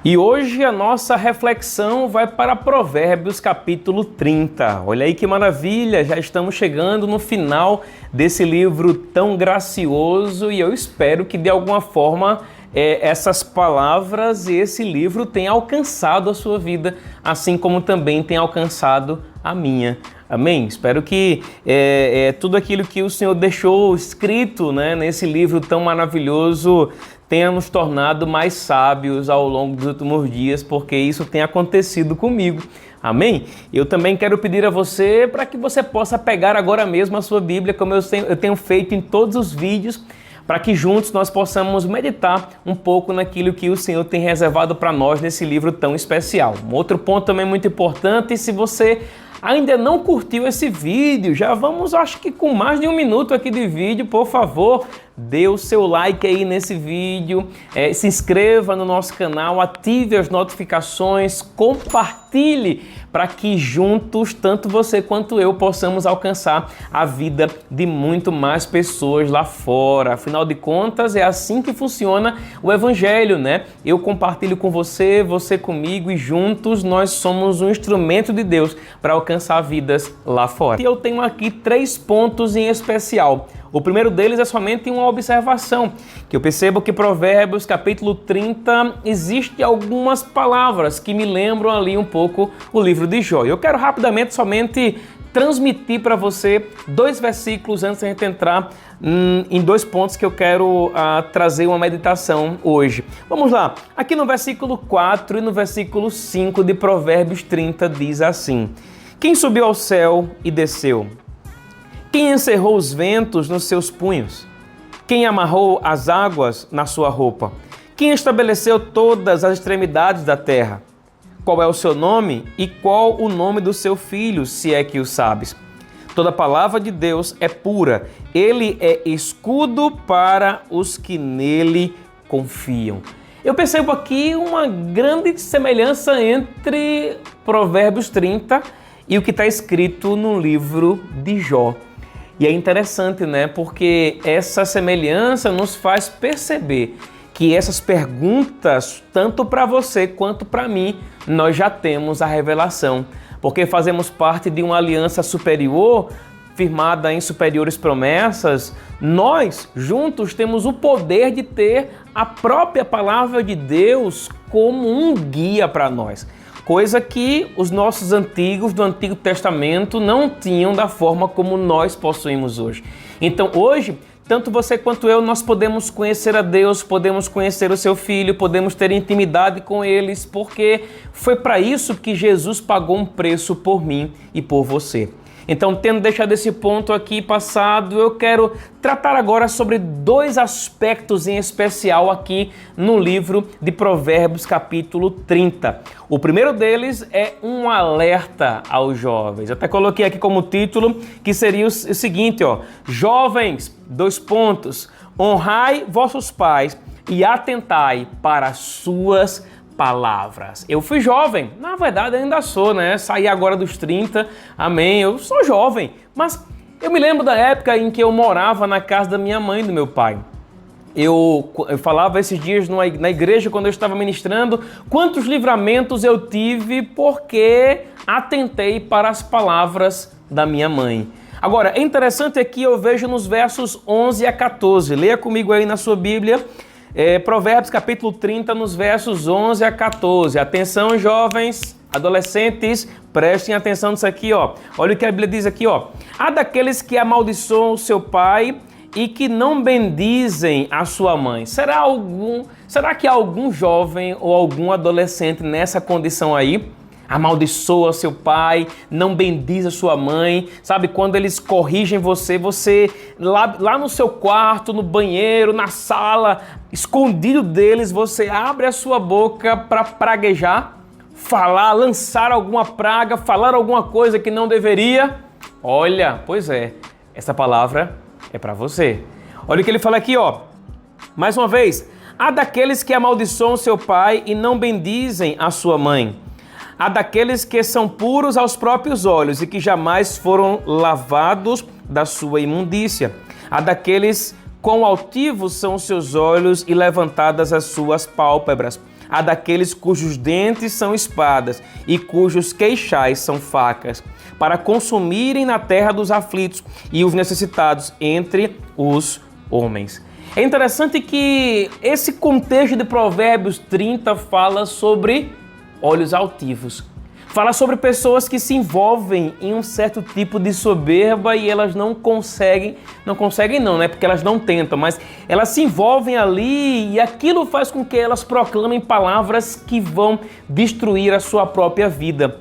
E hoje a nossa reflexão vai para Provérbios capítulo 30. Olha aí que maravilha, já estamos chegando no final desse livro tão gracioso e eu espero que de alguma forma essas palavras e esse livro tenham alcançado a sua vida, assim como também tem alcançado a minha. Amém? Espero que tudo aquilo que o Senhor deixou escrito, nesse livro tão maravilhoso tenha nos tornado mais sábios ao longo dos últimos dias, porque isso tem acontecido comigo. Amém? Eu também quero pedir a você para que você possa pegar agora mesmo a sua Bíblia, como eu tenho feito em todos os vídeos, para que juntos nós possamos meditar um pouco naquilo que o Senhor tem reservado para nós nesse livro tão especial. Um outro ponto também muito importante, se você ainda não curtiu esse vídeo, já vamos, acho que com mais de 1 minuto aqui de vídeo, por favor, dê o seu like aí nesse vídeo, se inscreva no nosso canal, ative as notificações, compartilhe para que juntos, tanto você quanto eu, possamos alcançar a vida de muito mais pessoas lá fora. Afinal de contas, é assim que funciona o Evangelho, né? Eu compartilho com você, você comigo e juntos nós somos um instrumento de Deus para alcançar vidas lá fora. E eu tenho aqui 3 pontos em especial. O primeiro deles é somente uma observação, que eu percebo que Provérbios capítulo 30 existe algumas palavras que me lembram ali um pouco o livro de Jó. Eu quero rapidamente somente transmitir para você 2 versículos antes de a gente entrar em 2 pontos que eu quero trazer uma meditação hoje. Vamos lá, aqui no versículo 4 e no versículo 5 de Provérbios 30 diz assim: quem subiu ao céu e desceu? Quem encerrou os ventos nos seus punhos? Quem amarrou as águas na sua roupa? Quem estabeleceu todas as extremidades da terra? Qual é o seu nome e qual o nome do seu filho, se é que o sabes? Toda palavra de Deus é pura. Ele é escudo para os que nele confiam. Eu percebo aqui uma grande semelhança entre Provérbios 30 e o que está escrito no livro de Jó. E é interessante, porque essa semelhança nos faz perceber que essas perguntas, tanto para você quanto para mim, nós já temos a revelação. Porque fazemos parte de uma aliança superior, firmada em superiores promessas, nós juntos temos o poder de ter a própria palavra de Deus como um guia para nós. Coisa que os nossos antigos do Antigo Testamento não tinham da forma como nós possuímos hoje. Então hoje, tanto você quanto eu, nós podemos conhecer a Deus, podemos conhecer o seu Filho, podemos ter intimidade com eles, porque foi para isso que Jesus pagou um preço por mim e por você. Então, tendo deixado esse ponto aqui passado, eu quero tratar agora sobre 2 aspectos em especial aqui no livro de Provérbios capítulo 30. O primeiro deles é um alerta aos jovens. Eu até coloquei aqui como título que seria o seguinte, jovens, 2 pontos, honrai vossos pais e atentai para as suas palavras. Eu fui jovem, na verdade ainda sou, Saí agora dos 30, amém, eu sou jovem, mas eu me lembro da época em que eu morava na casa da minha mãe e do meu pai. Eu falava esses dias na igreja, quando eu estava ministrando, quantos livramentos eu tive porque atentei para as palavras da minha mãe. Agora, é interessante aqui, eu vejo nos versos 11 a 14, leia comigo aí na sua Bíblia, Provérbios capítulo 30, nos versos 11 a 14. Atenção, jovens, adolescentes, prestem atenção nisso aqui, Olha o que a Bíblia diz aqui, Há daqueles que amaldiçoam o seu pai e que não bendizem a sua mãe. Será que há algum jovem ou algum adolescente nessa condição aí? Amaldiçoa seu pai, não bendiz a sua mãe, sabe? Quando eles corrigem você lá no seu quarto, no banheiro, na sala, escondido deles, você abre a sua boca para praguejar, falar, lançar alguma praga, falar alguma coisa que não deveria. Olha, pois é, essa palavra é para você. Olha o que ele fala aqui, mais uma vez, há daqueles que amaldiçoam seu pai e não bendizem a sua mãe. Há daqueles que são puros aos próprios olhos e que jamais foram lavados da sua imundícia. Há daqueles quão altivos são os seus olhos e levantadas as suas pálpebras. a daqueles cujos dentes são espadas e cujos queixais são facas, para consumirem na terra dos aflitos e os necessitados entre os homens. É interessante que esse contexto de Provérbios 30 fala sobre olhos altivos. Fala sobre pessoas que se envolvem em um certo tipo de soberba e elas não conseguem não, né? Porque elas não tentam, mas elas se envolvem ali e aquilo faz com que elas proclamem palavras que vão destruir a sua própria vida.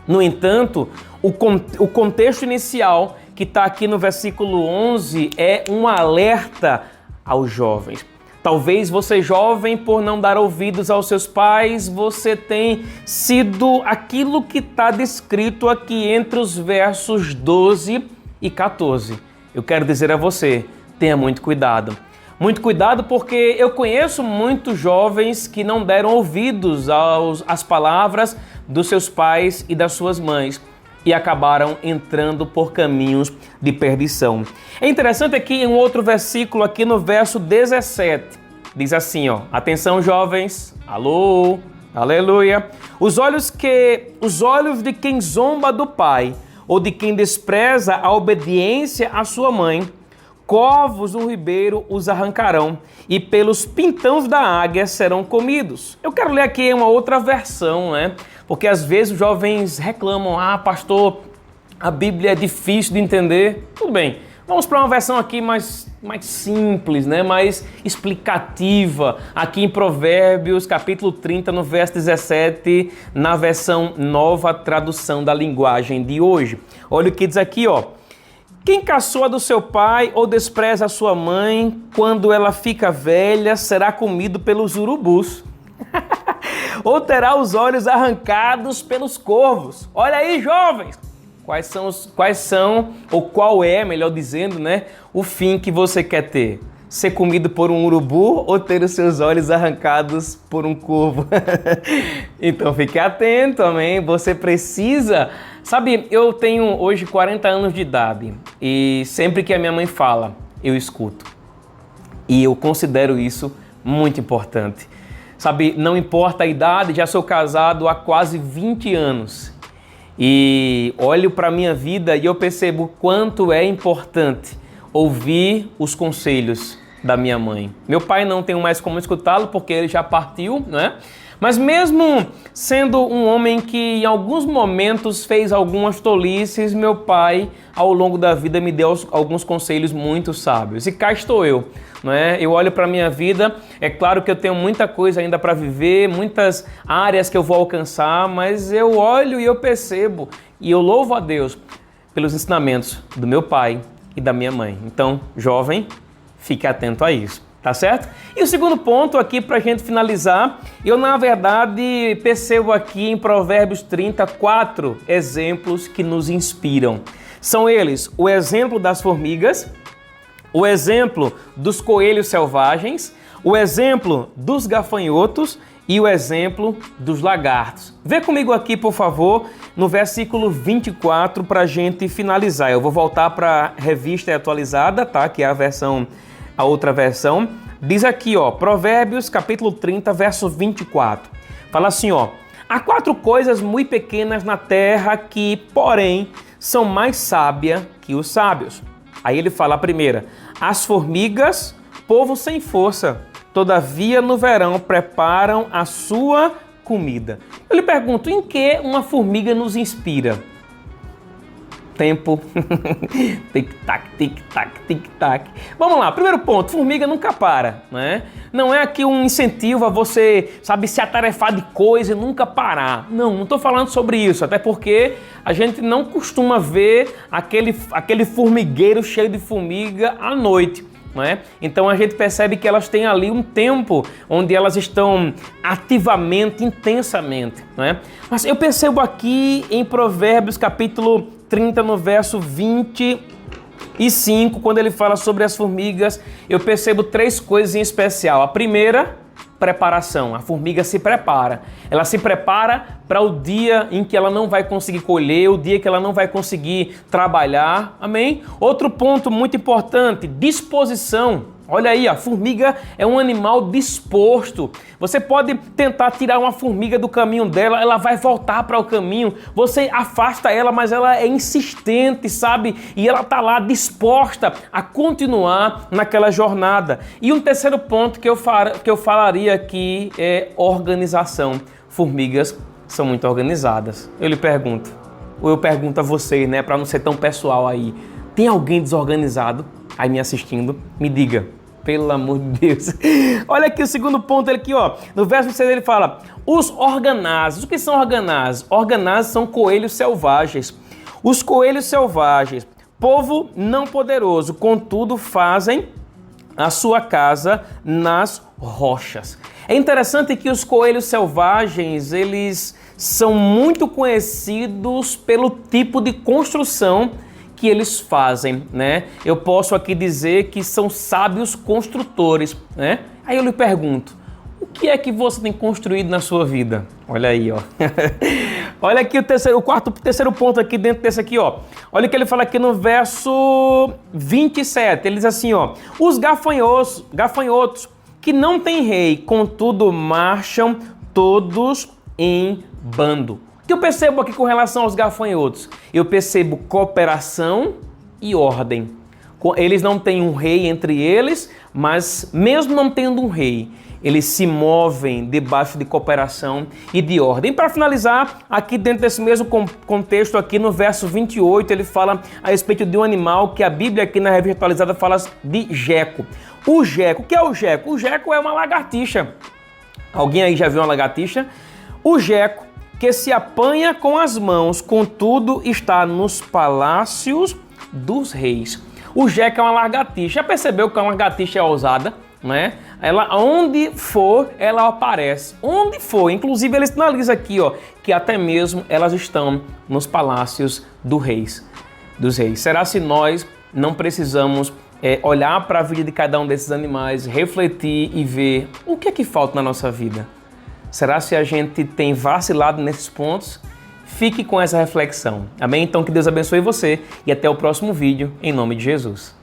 No entanto, o contexto inicial que está aqui no versículo 11 é um alerta aos jovens. Talvez você jovem, por não dar ouvidos aos seus pais, você tem sido aquilo que está descrito aqui entre os versos 12 e 14. Eu quero dizer a você, tenha muito cuidado. Muito cuidado porque eu conheço muitos jovens que não deram ouvidos às palavras dos seus pais e das suas mães e acabaram entrando por caminhos de perdição. É interessante aqui em um outro versículo, aqui no verso 17, diz assim, ó, atenção jovens, alô, aleluia, os olhos de quem zomba do pai ou de quem despreza a obediência à sua mãe, corvos do ribeiro os arrancarão e pelos pintões da águia serão comidos. Eu quero ler aqui uma outra versão, né? Porque às vezes os jovens reclamam, pastor, a Bíblia é difícil de entender. Tudo bem, vamos para uma versão aqui mais simples, né? Mais explicativa. Aqui em Provérbios, capítulo 30, no verso 17, na versão Nova Tradução da Linguagem de hoje. Olha o que diz aqui, ó. Quem caçoa do seu pai ou despreza a sua mãe, quando ela fica velha, será comido pelos urubus. Ou terá os olhos arrancados pelos corvos. Olha aí, jovens! Qual é, melhor dizendo, né, o fim que você quer ter? Ser comido por um urubu ou ter os seus olhos arrancados por um corvo? Então fique atento, amém? Você precisa... Sabe, eu tenho hoje 40 anos de idade e sempre que a minha mãe fala, eu escuto. E eu considero isso muito importante. Sabe, não importa a idade, já sou casado há quase 20 anos. E olho para a minha vida e eu percebo o quanto é importante ouvir os conselhos da minha mãe. Meu pai não tem mais como escutá-lo porque ele já partiu, né? Mas mesmo sendo um homem que em alguns momentos fez algumas tolices, meu pai, ao longo da vida, me deu alguns conselhos muito sábios. E cá estou eu, não é? Eu olho para a minha vida, é claro que eu tenho muita coisa ainda para viver, muitas áreas que eu vou alcançar, mas eu olho e eu percebo e eu louvo a Deus pelos ensinamentos do meu pai e da minha mãe. Então, jovem, fique atento a isso. Tá certo? E o segundo ponto aqui para a gente finalizar, eu na verdade percebo aqui em Provérbios 30 4 exemplos que nos inspiram. São eles o exemplo das formigas, o exemplo dos coelhos selvagens, o exemplo dos gafanhotos e o exemplo dos lagartos. Vê comigo aqui, por favor, no versículo 24 para a gente finalizar. Eu vou voltar para a revista atualizada, tá? Que é a outra versão, diz aqui, ó, Provérbios capítulo 30, verso 24. Fala assim, ó, há 4 coisas muito pequenas na terra que, porém, são mais sábias que os sábios. Aí ele fala a primeira, as formigas, povo sem força, todavia no verão preparam a sua comida. Eu lhe pergunto, em que uma formiga nos inspira? Tempo, tic-tac, tic-tac, tic-tac. Vamos lá, primeiro ponto, formiga nunca para, né? Não é aqui um incentivo a você, sabe, se atarefar de coisa e nunca parar. Não estou falando sobre isso, até porque a gente não costuma ver aquele formigueiro cheio de formiga à noite. Não é? Então a gente percebe que elas têm ali um tempo onde elas estão ativamente, intensamente. Não é? Mas eu percebo aqui em Provérbios capítulo 30, no verso 25, quando ele fala sobre as formigas, eu percebo 3 coisas em especial. A primeira, preparação. A formiga se prepara. Ela se prepara para o dia em que ela não vai conseguir colher, o dia que ela não vai conseguir trabalhar. Amém? Outro ponto muito importante, disposição. Olha aí, a formiga é um animal disposto. Você pode tentar tirar uma formiga do caminho dela, ela vai voltar para o caminho. Você afasta ela, mas ela é insistente, sabe? E ela está lá disposta a continuar naquela jornada. E um terceiro ponto que eu falaria aqui é organização. Formigas são muito organizadas. Eu lhe pergunto, ou eu pergunto a vocês, né, para não ser tão pessoal aí. Tem alguém desorganizado aí me assistindo? Me diga, pelo amor de Deus. Olha aqui o segundo ponto, aqui, ó. No verso 6 ele fala, os organazes. O que são organazes? Organazes são coelhos selvagens. Os coelhos selvagens, povo não poderoso, contudo fazem a sua casa nas rochas. É interessante que os coelhos selvagens, eles são muito conhecidos pelo tipo de construção que eles fazem, né? Eu posso aqui dizer que são sábios construtores, né? Aí eu lhe pergunto, o que é que você tem construído na sua vida? Olha aí, ó. Olha aqui o terceiro ponto aqui dentro desse aqui, ó. Olha o que ele fala aqui no verso 27. Ele diz assim, ó. Os gafanhotos que não têm rei, contudo marcham todos em bando. O que eu percebo aqui com relação aos gafanhotos? Eu percebo cooperação e ordem. Eles não têm um rei entre eles, mas mesmo não tendo um rei, eles se movem debaixo de cooperação e de ordem. Para finalizar, aqui dentro desse mesmo contexto, aqui no verso 28, ele fala a respeito de um animal que a Bíblia aqui na Revista Atualizada fala de geco. O geco, o que é o geco? O geco é uma lagartixa. Alguém aí já viu uma lagartixa? O geco, que se apanha com as mãos, contudo está nos palácios dos reis. O geco é uma lagartixa. Já percebeu que uma lagartixa é ousada, né? Ela, onde for, ela aparece. Onde for. Inclusive, ele sinaliza aqui, ó, que até mesmo elas estão nos palácios dos reis. Será se nós não precisamos olhar para a vida de cada um desses animais, refletir e ver o que é que falta na nossa vida? Será se a gente tem vacilado nesses pontos? Fique com essa reflexão. Amém? Então que Deus abençoe você e até o próximo vídeo, em nome de Jesus.